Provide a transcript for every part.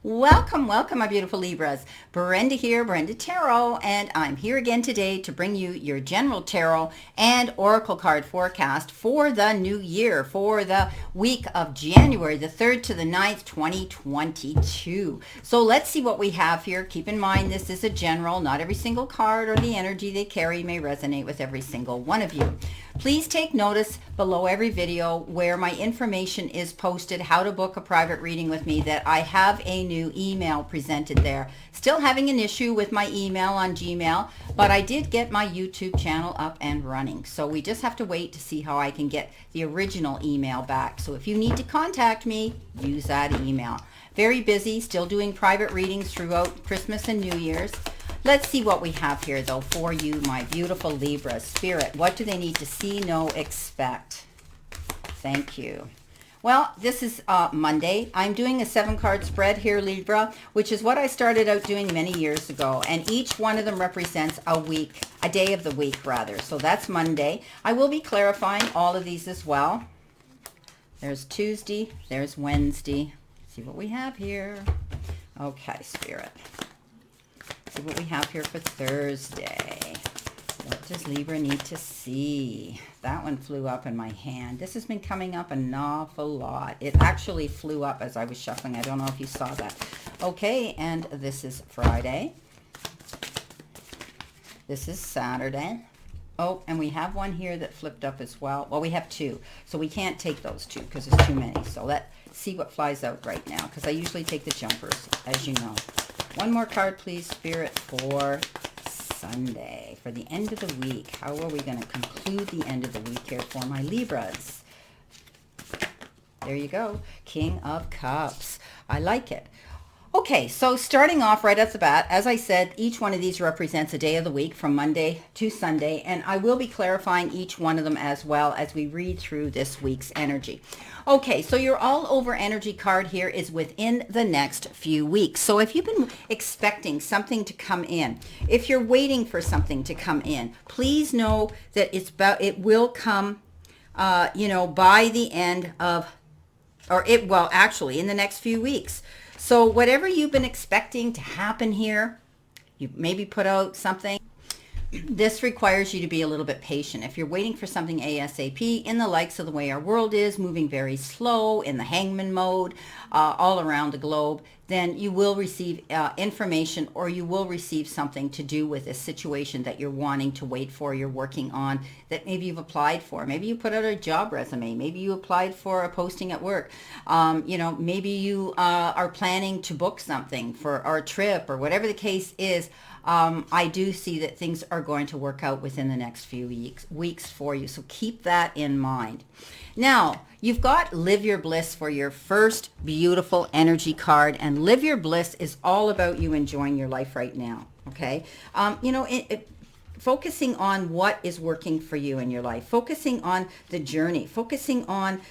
Welcome, welcome, my beautiful Libras. Brenda here, Brenda Tarot, and I'm here again today to bring you your general tarot and oracle card forecast for the new year, for the week of January the 3rd to the 9th, 2022. So let's see what we have here. Keep in mind, this is a general. Not every single card or the energy they carry may resonate with every single one of you. Please take notice below every video where my information is posted, how to book a private reading with me, that I have a new email presented there. Still having an issue with my email on Gmail, but I did get my YouTube channel up and running. So we just have to wait to see how I can get the original email back. So if you need to contact me, use that email. Very busy, still doing private readings throughout Christmas and New Year's. Let's see what we have here, though, for you, my beautiful Libra. Spirit, what do they need to see, know, expect? Thank you. Well, this is Monday. I'm doing a 7-card spread here, Libra, which is what I started out doing many years ago. And each one of them represents a week, a day of the week, rather. So that's Monday. I will be clarifying all of these as well. There's Tuesday. There's Wednesday. See what we have here. Okay, Spirit. See what we have here for Thursday. What does Libra need to see? That one flew up in my hand. This has been coming up an awful lot. It actually flew up as I was shuffling. I don't know if you saw that. Okay, and this is Friday. This is Saturday. Oh, and we have one here that flipped up as well. Well, we have two, so we can't take those two because there's too many. So let's see what flies out right now, because I usually take the jumpers, as you know. One more card, please, Spirit, for Sunday, for the end of the week. How are we going to conclude the end of the week here for my Libras? There you go. King of Cups. I like it. Okay, so starting off right off the bat, as I said, each one of these represents a day of the week from Monday to Sunday, and I will be clarifying each one of them as well as we read through this week's energy. Okay, so your all over energy card here is within the next few weeks. So if you've been expecting something to come in, if you're waiting for something to come in, please know that it will come, by the end of, actually in the next few weeks. So whatever you've been expecting to happen here, you maybe put out something. This requires you to be a little bit patient. If you're waiting for something ASAP, in the likes of the way our world is, moving very slow, in the hangman mode, all around the globe, then you will receive information, or you will receive something to do with a situation that you're wanting to wait for, you're working on, that maybe you've applied for. Maybe you put out a job resume. Maybe you applied for a posting at work. Maybe you are planning to book something or a trip, or whatever the case is. I do see that things are going to work out within the next few weeks for you. So keep that in mind. Now, you've got Live Your Bliss for your first beautiful energy card. And Live Your Bliss is all about you enjoying your life right now. Okay. Focusing on what is working for you in your life, focusing on the journey, focusing on,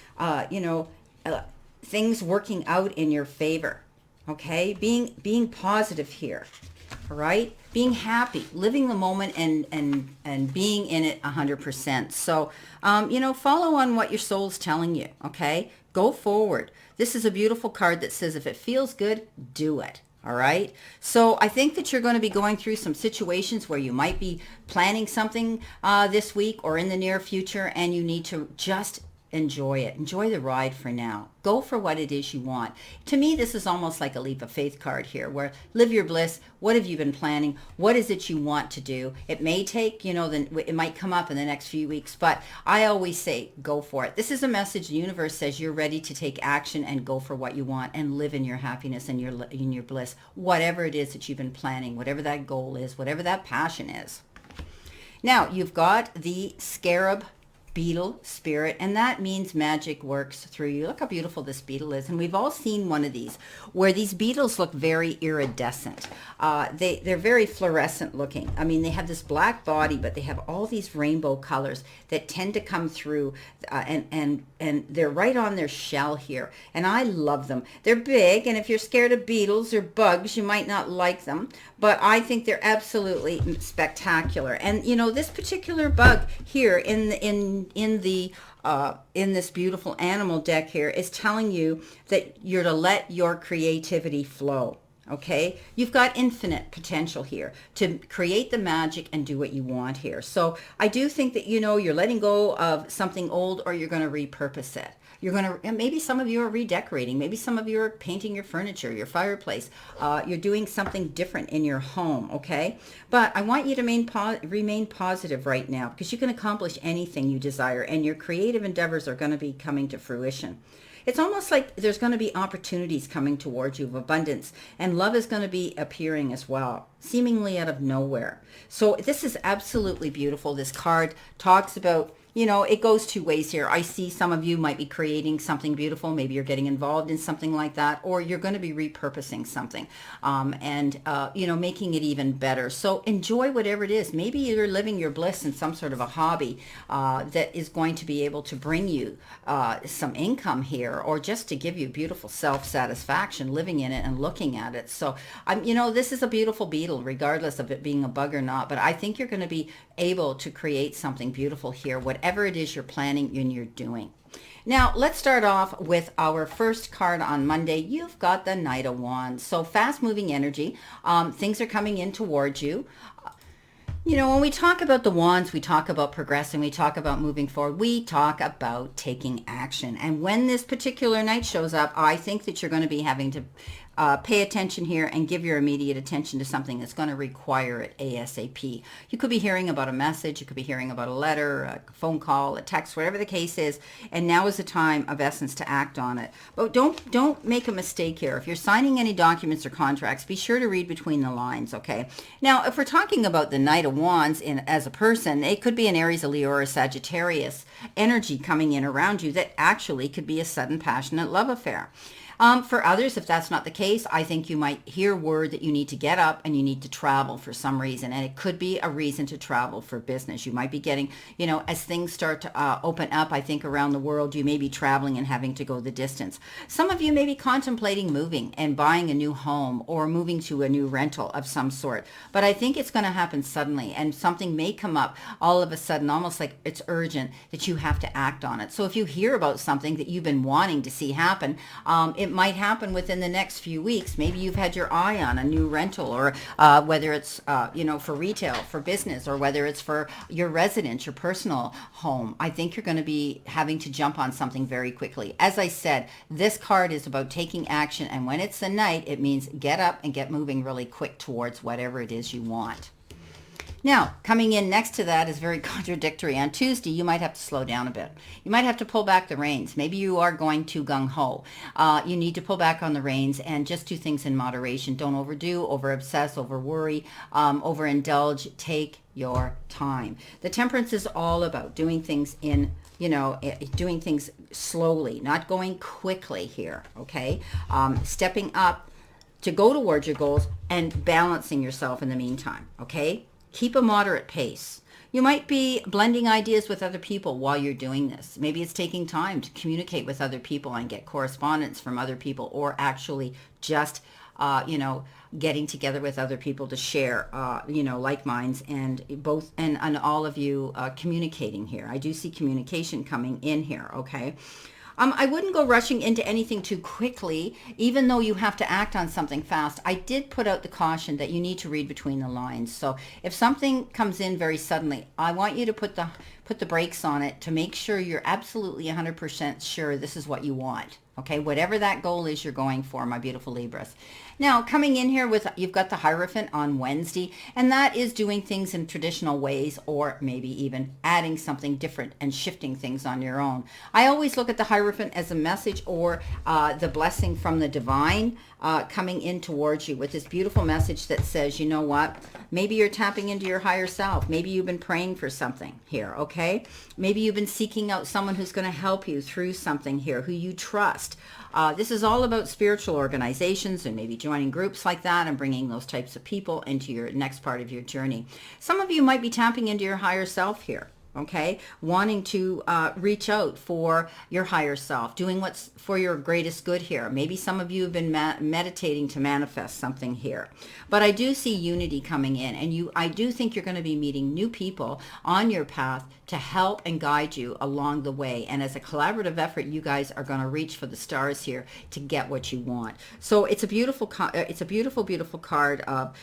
things working out in your favor. Okay. Being positive here. All right, being happy, living the moment, and being in it 100%. So, follow on what your soul's telling you. Okay, go forward. This is a beautiful card that says if it feels good, do it. All right. So I think that you're going to be going through some situations where you might be planning something this week or in the near future, and you need to just enjoy it. Enjoy the ride for now. Go for what it is you want. To me, this is almost like a leap of faith card here, where live your bliss. What have you been planning? What is it you want to do? It may take, it might come up in the next few weeks, but I always say, go for it. This is a message the universe says you're ready to take action and go for what you want and live in your happiness and in your bliss, whatever it is that you've been planning, whatever that goal is, whatever that passion is. Now, you've got the Scarab Beetle Spirit, and that means magic works through you. Look how beautiful this beetle is, and we've all seen one of these where these beetles look very iridescent. They're very fluorescent looking. I mean, they have this black body, but they have all these rainbow colors that tend to come through, and they're right on their shell here, and I love them. They're big, and if you're scared of beetles or bugs, you might not like them, but I think they're absolutely spectacular. And this particular bug here in in this beautiful animal deck here is telling you that you're to let your creativity flow. Okay, you've got infinite potential here to create the magic and do what you want here. So I do think that, you're letting go of something old, or you're going to repurpose it. You're going to, maybe some of you are redecorating. Maybe some of you are painting your furniture, your fireplace. You're doing something different in your home, okay? But I want you to remain positive right now, because you can accomplish anything you desire, and your creative endeavors are going to be coming to fruition. It's almost like there's going to be opportunities coming towards you of abundance, and love is going to be appearing as well, seemingly out of nowhere. So this is absolutely beautiful. This card talks about, it goes two ways here. I see some of you might be creating something beautiful. Maybe you're getting involved in something like that, or you're going to be repurposing something and making it even better. So enjoy whatever it is. Maybe you're living your bliss in some sort of a hobby that is going to be able to bring you some income here, or just to give you beautiful self-satisfaction living in it and looking at it. So, this is a beautiful beetle, regardless of it being a bug or not. But I think you're going to be able to create something beautiful here, whatever it is you're planning and you're doing. Now, let's start off with our first card on Monday. You've got the Knight of Wands. So fast-moving energy. Things are coming in towards you. When we talk about the wands, we talk about progressing, we talk about moving forward, we talk about taking action. And when this particular knight shows up, I think that you're going to be having to pay attention here and give your immediate attention to something that's going to require it ASAP. You could be hearing about a message, you could be hearing about a letter, a phone call, a text, whatever the case is, and now is the time of essence to act on it. But don't make a mistake here. If you're signing any documents or contracts, be sure to read between the lines, okay? Now, if we're talking about the Knight of Wands as a person, it could be an Aries, a Leo, or a Sagittarius energy coming in around you that actually could be a sudden, passionate love affair. For others, if that's not the case, I think you might hear word that you need to get up and you need to travel for some reason. And it could be a reason to travel for business. You might be getting, as things start to open up, I think around the world, you may be traveling and having to go the distance. Some of you may be contemplating moving and buying a new home, or moving to a new rental of some sort. But I think it's going to happen suddenly, and something may come up all of a sudden, almost like it's urgent that you have to act on it. So if you hear about something that you've been wanting to see happen, it might happen within the next few weeks. Maybe you've had your eye on a new rental, or whether it's for retail, for business, or whether it's for your residence, your personal home. I think you're going to be having to jump on something very quickly. As I said, this card is about taking action, and when it's the Knight, it means get up and get moving really quick towards whatever it is you want. Now, coming in next to that is very contradictory. On Tuesday, you might have to slow down a bit. You might have to pull back the reins. Maybe you are going too gung-ho. You need to pull back on the reins and just do things in moderation. Don't overdo, over-obsess, over-worry, overindulge. Take your time. The Temperance is all about doing things doing things slowly, not going quickly here, okay? Stepping up to go towards your goals and balancing yourself in the meantime, okay? Keep a moderate pace. You might be blending ideas with other people while you're doing this. Maybe it's taking time to communicate with other people and get correspondence from other people, or actually just, getting together with other people to share, like minds, and both, and all of you communicating here. I do see communication coming in here, okay? I wouldn't go rushing into anything too quickly, even though you have to act on something fast. I did put out the caution that you need to read between the lines. So if something comes in very suddenly, I want you to put the brakes on it to make sure you're absolutely 100% sure this is what you want. Okay, whatever that goal is you're going for, my beautiful Libras. Now, coming in here you've got the Hierophant on Wednesday, and that is doing things in traditional ways, or maybe even adding something different and shifting things on your own. I always look at the Hierophant as a message, or the blessing from the divine coming in towards you with this beautiful message that says, you know what, maybe you're tapping into your higher self. Maybe you've been praying for something here, okay? Maybe you've been seeking out someone who's going to help you through something here, who you trust. This is all about spiritual organizations and maybe joining groups like that and bringing those types of people into your next part of your journey. Some of you might be tapping into your higher self here. okay? Wanting to reach out for your higher self, doing what's for your greatest good here. Maybe some of you have been meditating to manifest something here. But I do see unity coming in, and I do think you're going to be meeting new people on your path to help and guide you along the way. And as a collaborative effort, you guys are going to reach for the stars here to get what you want. So it's a beautiful, beautiful card of,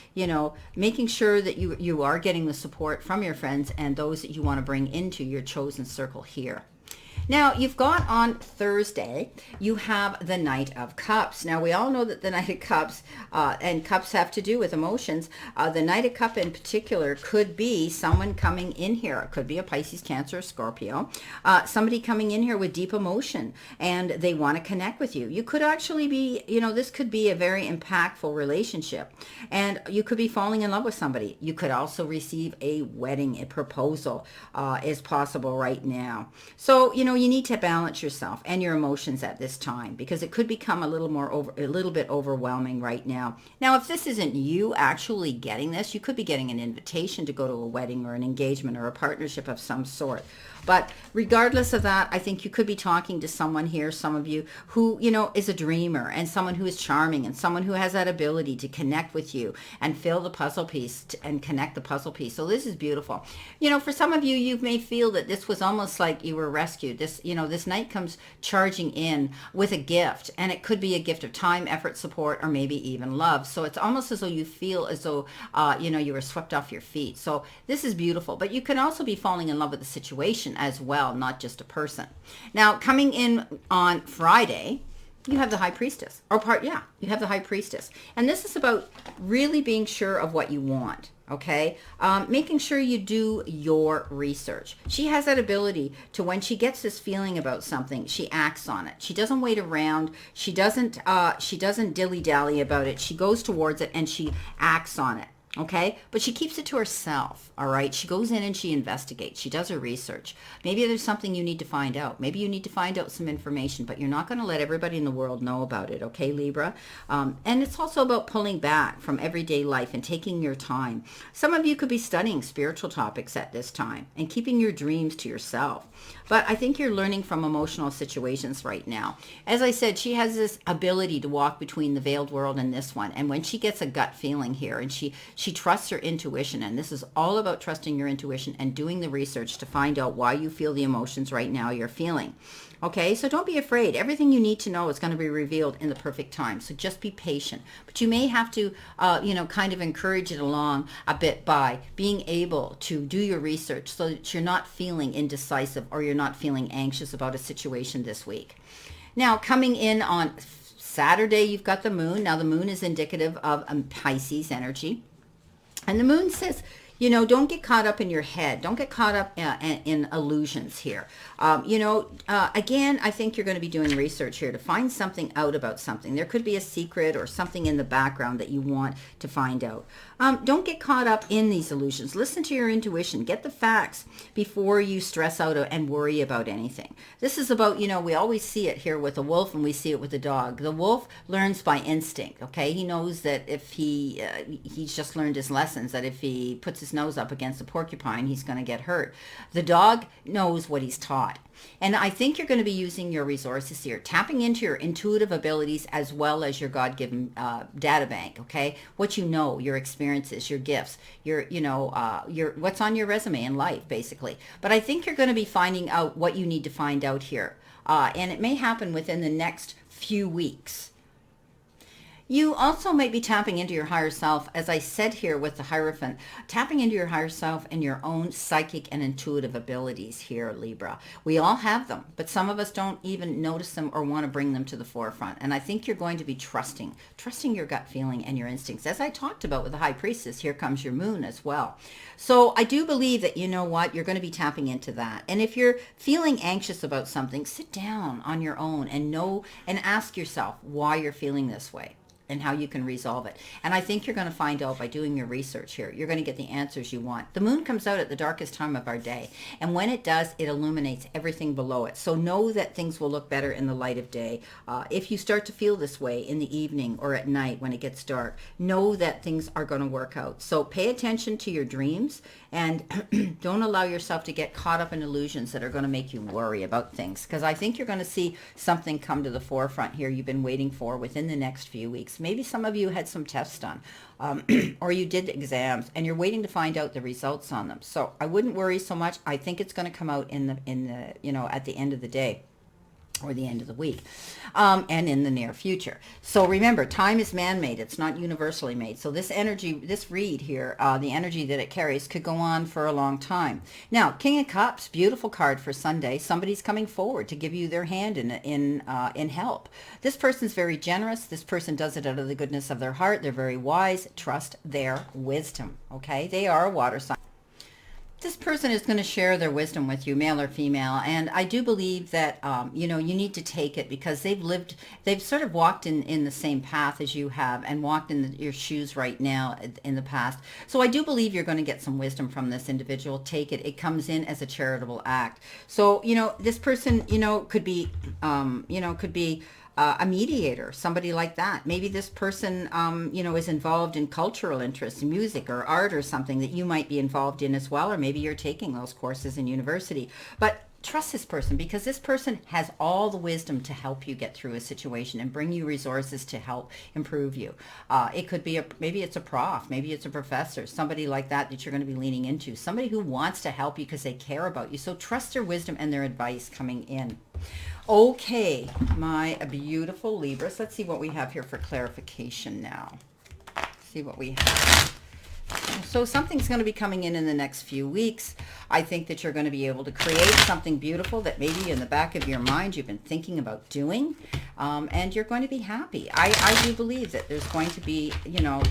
making sure that you are getting the support from your friends and those that you want to bring into your chosen circle here. Now, you've got on Thursday, you have the Knight of Cups. Now, we all know that the Knight of Cups, and cups have to do with emotions. The Knight of Cups in particular could be someone coming in here. It could be a Pisces, Cancer, Scorpio. Somebody coming in here with deep emotion, and they want to connect with you. You could actually be, this could be a very impactful relationship, and you could be falling in love with somebody. You could also receive a wedding, a proposal is possible right now. So, you need to balance yourself and your emotions at this time, because it could become a little bit overwhelming right now. Now, if this isn't you actually getting this, you could be getting an invitation to go to a wedding or an engagement or a partnership of some sort. But regardless of that, I think you could be talking to someone here, some of you, who, is a dreamer, and someone who is charming, and someone who has that ability to connect with you and fill the puzzle piece and connect the puzzle piece. So this is beautiful. For some of you, you may feel that this was almost like you were rescued. This knight comes charging in with a gift, and it could be a gift of time, effort, support, or maybe even love. So it's almost as though you feel as though, you were swept off your feet. So this is beautiful. But you can also be falling in love with the situation as well, not just a person. Now, coming in on Friday, you have the High Priestess. You have the High Priestess. And this is about really being sure of what you want. Okay, making sure you do your research. She has that ability to, when she gets this feeling about something, she acts on it. She doesn't wait around. She doesn't dilly-dally about it. She goes towards it and she acts on it. Okay, but she keeps it to herself. All right, she goes in and she investigates. She does her research. Maybe there's something you need to find out. Maybe you need to find out some information, but you're not going to let everybody in the world know about it. Okay, Libra. And it's also about pulling back from everyday life and taking your time. Some of you could be studying spiritual topics at this time and keeping your dreams to yourself. But I think you're learning from emotional situations right now. As I said, she has this ability to walk between the veiled world and this one. And when she gets a gut feeling here, and she trusts her intuition, and this is all about trusting your intuition and doing the research to find out why you feel the emotions right now you're feeling. Okay, so don't be afraid. Everything you need to know is going to be revealed in the perfect time. So just be patient. But you may have to, kind of encourage it along a bit by being able to do your research so that you're not feeling indecisive or you're not feeling anxious about a situation this week. Now, coming in on Saturday, you've got the moon. Now, the moon is indicative of Pisces energy. And the moon says, don't get caught up in your head. Don't get caught up in illusions here. Again, I think you're going to be doing research here to find something out about something. There could be a secret or something in the background that you want to find out. Don't get caught up in these illusions. Listen to your intuition. Get the facts before you stress out and worry about anything. This is about, we always see it here with a wolf and we see it with a dog. The wolf learns by instinct, okay? He knows that if he's just learned his lessons, that if he puts his nose up against a porcupine, he's going to get hurt. The dog knows what he's taught. And I think you're going to be using your resources here, tapping into your intuitive abilities as well as your God-given data bank, okay? What you know, your experiences, your gifts, your what's on your resume in life, basically. But I think you're going to be finding out what you need to find out here. And it may happen within the next few weeks. You also might be tapping into your higher self, as I said here with the Hierophant, tapping into your higher self and your own psychic and intuitive abilities here, Libra. We all have them, but some of us don't even notice them or want to bring them to the forefront. And I think you're going to be trusting your gut feeling and your instincts. As I talked about with the High Priestess, here comes your moon as well. So I do believe that, you're going to be tapping into that. And if you're feeling anxious about something, sit down on your own and ask yourself why you're feeling this way. and how you can resolve it. And I think you're going to find out by doing your research here, you're going to get the answers you want. The moon comes out at the darkest time of our day. And when it does, it illuminates everything below it. So know that things will look better in the light of day. If you start to feel this way in the evening or at night when it gets dark, know that things are going to work out. So pay attention to your dreams and don't allow yourself to get caught up in illusions that are going to make you worry about things. Because I think you're going to see something come to the forefront here you've been waiting for within the next few weeks. Maybe some of you had some tests done, or you did exams and you're waiting to find out the results on them. So I wouldn't worry so much. I think it's going to come out in the at the end of the day, or the end of the week, and in the near future. So remember, time is man-made. It's not universally made. So this energy, this read here, the energy that it carries could go on for a long time. Now, King of Cups, beautiful card for Sunday. Somebody's coming forward to give you their hand in help. This person's very generous. This person does it out of the goodness of their heart. They're very wise. Trust their wisdom, okay? They are a water sign. This person is going to share their wisdom with you, male or female, and I do believe that you need to take it because they've sort of walked in the same path as you have and walked in your shoes right now in the past. So I do believe you're going to get some wisdom from this individual. Take it. It comes in as a charitable act. So this person could be a mediator, somebody like that. Maybe this person, is involved in cultural interests, music or art or something that you might be involved in as well, or maybe you're taking those courses in university. But trust this person because this person has all the wisdom to help you get through a situation and bring you resources to help improve you. It could be maybe it's a prof, maybe it's a professor, somebody like that you're going to be leaning into, somebody who wants to help you because they care about you. So trust their wisdom and their advice coming in. Okay, my beautiful Libras. Let's see what we have here for clarification now. See what we have. So something's going to be coming in the next few weeks. I think that you're going to be able to create something beautiful that maybe in the back of your mind you've been thinking about doing, and you're going to be happy. I do believe that there's going to be,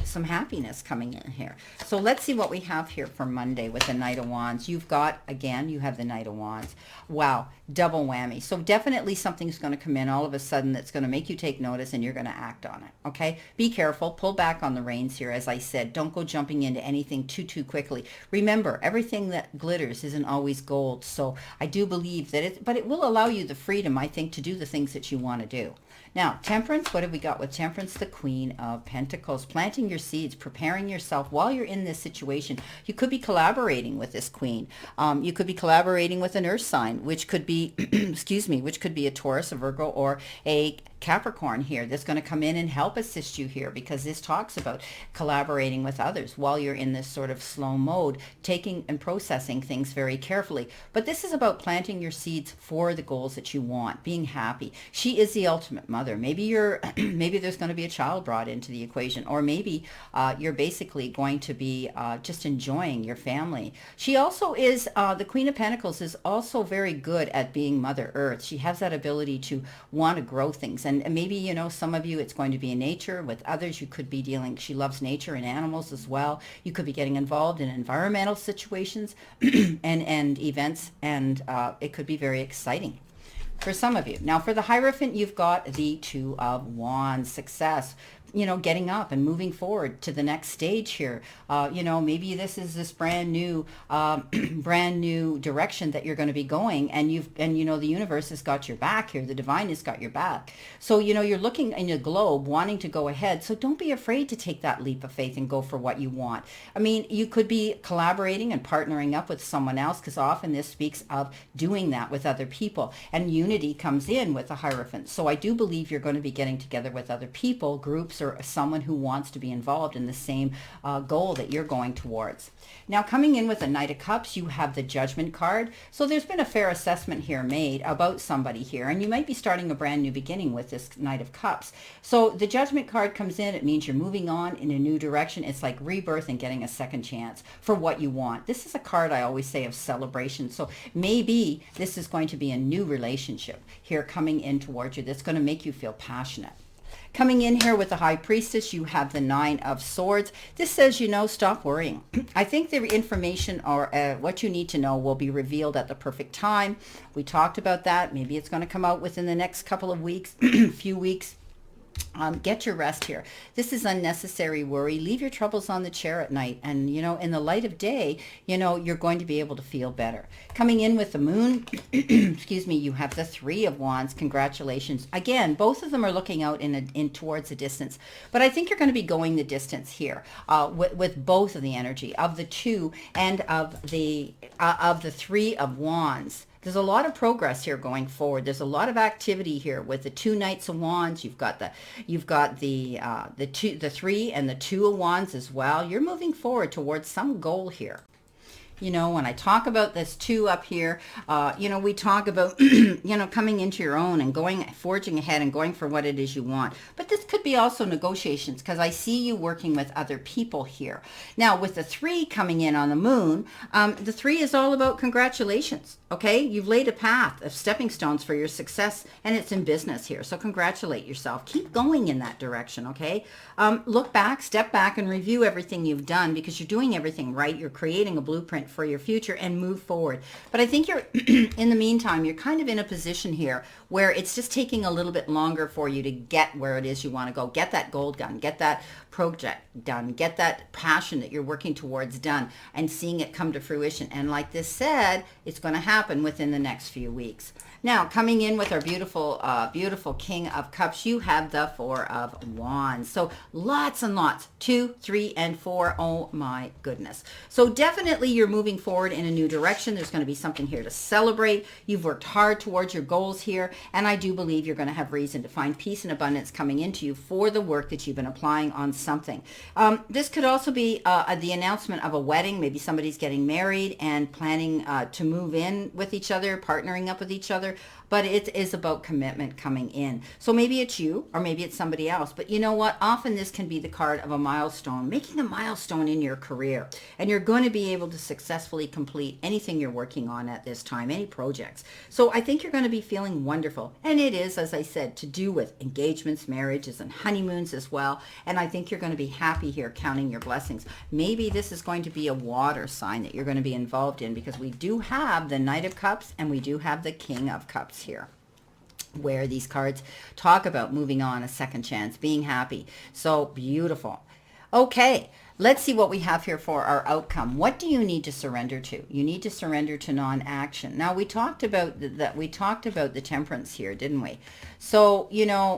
some happiness coming in here. So let's see what we have here for Monday with the Knight of Wands. You have the Knight of Wands. Wow, double whammy. So definitely something's going to come in all of a sudden that's going to make you take notice and you're going to act on it, okay? Be careful. Pull back on the reins here. As I said, don't go jumping into anything too quickly. Remember, everything that glitters isn't always gold. So I do believe that but it will allow you the freedom, I think, to do the things that you want to do. Now, Temperance, what have we got with Temperance? The Queen of Pentacles. Planting your seeds, preparing yourself while you're in this situation. You could be collaborating with this Queen. You could be collaborating with an Earth sign, which could be, which could be a Taurus, a Virgo, or a Capricorn here that's going to come in and help assist you here, because this talks about collaborating with others while you're in this sort of slow mode, taking and processing things very carefully. But this is about planting your seeds for the goals that you want, being happy. She is the ultimate mother. Maybe maybe there's going to be a child brought into the equation, or maybe you're basically going to be just enjoying your family. She also is, the Queen of Pentacles is also very good at being Mother Earth. She has that ability to want to grow things. And maybe, some of you, it's going to be in nature. With others, you could be she loves nature and animals as well. You could be getting involved in environmental situations and events, and it could be very exciting for some of you. Now, for the Hierophant, you've got the Two of Wands, success. Getting up and moving forward to the next stage here. Maybe this is this brand new direction that you're going to be going, and the universe has got your back here. The divine has got your back. So, you're looking in your globe, wanting to go ahead. So don't be afraid to take that leap of faith and go for what you want. I mean, you could be collaborating and partnering up with someone else, because often this speaks of doing that with other people, and unity comes in with the Hierophant. So I do believe you're going to be getting together with other people, groups, or someone who wants to be involved in the same goal that you're going towards. Now, coming in with the Knight of Cups, you have the Judgment card. So there's been a fair assessment here made about somebody here, and you might be starting a brand new beginning with this Knight of Cups. So the Judgment card comes in. It means you're moving on in a new direction. It's like rebirth and getting a second chance for what you want. This is a card, I always say, of celebration. So maybe this is going to be a new relationship here coming in towards you that's going to make you feel passionate. Coming in here with the High Priestess, you have the Nine of Swords. This says, stop worrying. I think the information or what you need to know will be revealed at the perfect time. We talked about that. Maybe it's going to come out within the next couple of weeks, few weeks. Get your rest here. This is unnecessary worry. Leave your troubles on the chair at night. And, in the light of day, you're going to be able to feel better. Coming in with the moon, excuse me, you have the Three of Wands. Congratulations. Again, both of them are looking out in towards a distance. But I think you're going to be going the distance here with both of the energy of the Two and of the Three of Wands. There's a lot of progress here going forward. There's a lot of activity here with the two Knights of Wands. You've got the Three and the Two of Wands as well. You're moving forward towards some goal here. When I talk about this two up here, we talk about, coming into your own and forging ahead and going for what it is you want. But this could be also negotiations, because I see you working with other people here. Now, with the Three coming in on the moon, the Three is all about congratulations. Okay, you've laid a path of stepping stones for your success, and it's in business here. So congratulate yourself. Keep going in that direction, okay? Look back, step back, and review everything you've done, because you're doing everything right. You're creating a blueprint for your future, and move forward. But I think you're, in the meantime, you're kind of in a position here where it's just taking a little bit longer for you to get where it is you want to go. Get that gold done. Get that project done. Get that passion that you're working towards done, and seeing it come to fruition. And like this said, it's going to happen within the next few weeks. Now, coming in with our beautiful, beautiful King of Cups, you have the Four of Wands. So lots and lots, 2, 3, and 4. Oh my goodness. So definitely you're moving forward in a new direction. There's going to be something here to celebrate. You've worked hard towards your goals here, and I do believe you're going to have reason to find peace and abundance coming into you for the work that you've been applying on something. This could also be the announcement of a wedding. Maybe somebody's getting married and planning to move in with each other, partnering up with each other. But it is about commitment coming in. So maybe it's you, or maybe it's somebody else. But you know what? Often this can be the card of a milestone, making a milestone in your career. And you're going to be able to successfully complete anything you're working on at this time, any projects. So I think you're going to be feeling wonderful. And it is, as I said, to do with engagements, marriages, and honeymoons as well. And I think you're going to be happy here, counting your blessings. Maybe this is going to be a water sign that you're going to be involved in, because we do have the Knight of Cups and we do have the King of Cups here, where these cards talk about moving on, a second chance, being happy. So beautiful. Okay, let's see what we have here for our outcome. What do you need to surrender to? You need to surrender to non-action. Now, we talked about that. We talked about the Temperance here, didn't we? So,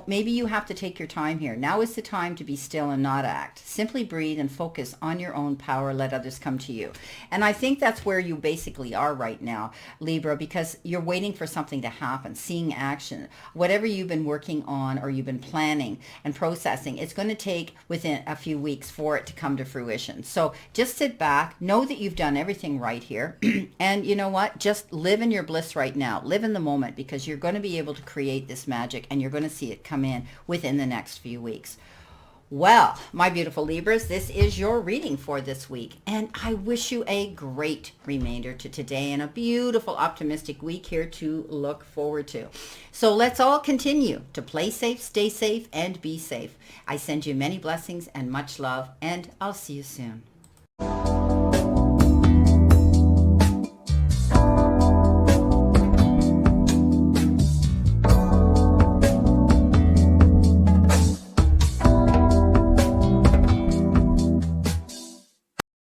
maybe you have to take your time here. Now is the time to be still and not act. Simply breathe and focus on your own power. Let others come to you. And I think that's where you basically are right now, Libra, because you're waiting for something to happen, seeing action. Whatever you've been working on or you've been planning and processing, it's going to take within a few weeks for it to come to fruition. So just sit back, know that you've done everything right here. And you know what? Just live in your bliss right now. Live in the moment, because you're going to be able to create this magic, and you're going to see it come in within the next few weeks. Well, my beautiful Libras, this is your reading for this week, and I wish you a great remainder to today and a beautiful, optimistic week here to look forward to. So let's all continue to play safe, stay safe, and be safe. I send you many blessings and much love, and I'll see you soon.